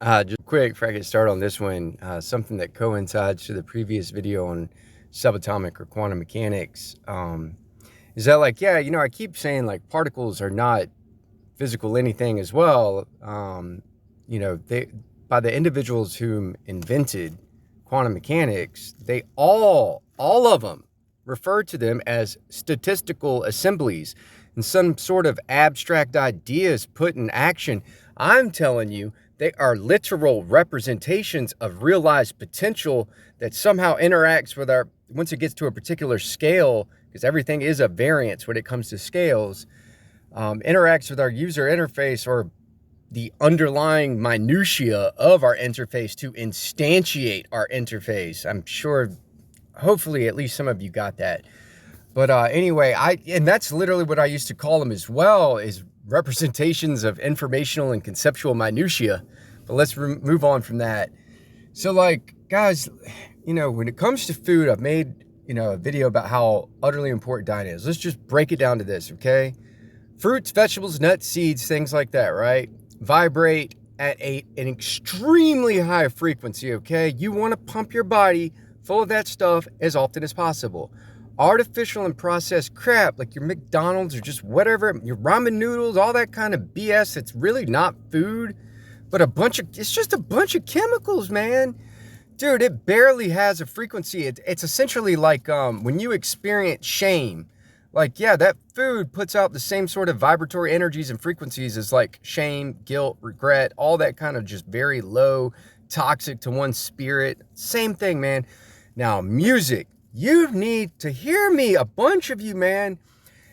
Just quick, before I get started on this one, something that coincides to the previous video on subatomic or quantum mechanics, is that like, yeah, I keep saying like particles are not physical anything as well. They by the individuals who invented quantum mechanics, they all of them refer to them as statistical assemblies and some sort of abstract ideas put in action. I'm telling you, they are literal representations of realized potential that somehow interacts with our, once it gets to a particular scale, because everything is a variance when it comes to scales, interacts with our user interface or the underlying minutia of our interface to instantiate our interface. I'm sure, hopefully, at least some of you got that. But anyway, and that's literally what I used to call them as well, is representations of informational and conceptual minutia. But let's move on from that. So like, guys, when it comes to food, I've made, a video about how utterly important diet is. Let's just break it down to this, okay? Fruits, vegetables, nuts, seeds, things like that, right? Vibrate at an extremely high frequency, okay? You want to pump your body full of that stuff as often as possible. Artificial and processed crap like your McDonald's or just whatever, your ramen noodles, all that kind of BS that's really not food, but it's just a bunch of chemicals, man. Dude, it barely has a frequency. It's essentially like when you experience shame. Like, yeah, that food puts out the same sort of vibratory energies and frequencies as like shame, guilt, regret, all that kind of just very low, toxic to one's spirit. Same thing, man. Now, music. You need to hear me, a bunch of you, man.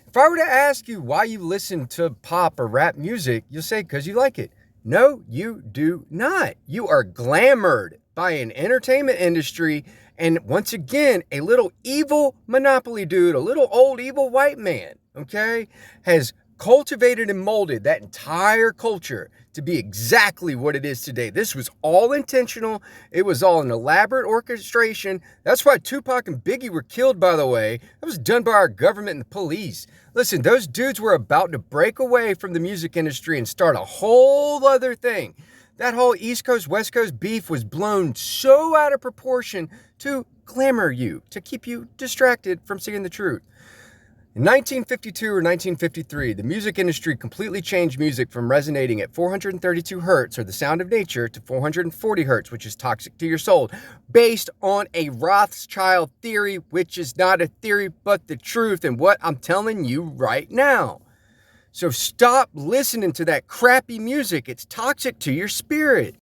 If I were to ask you why you listen to pop or rap music, you'll say because you like it. No, you do not. You are glamored by an entertainment industry, and once again, a little evil monopoly dude, a little old evil white man, okay, has cultivated and molded that entire culture to be exactly what it is today. This was all intentional. It was all an elaborate orchestration. That's why Tupac and Biggie were killed, by the way. That was done by our government and the police. Listen, those dudes were about to break away from the music industry and start a whole other thing. That whole East Coast, West Coast beef was blown so out of proportion to glamour you, to keep you distracted from seeing the truth. In 1952 or 1953, the music industry completely changed music from resonating at 432 hertz, or the sound of nature, to 440 hertz, which is toxic to your soul, based on a Rothschild theory, which is not a theory but the truth, and what I'm telling you right now. So stop listening to that crappy music. It's toxic to your spirit.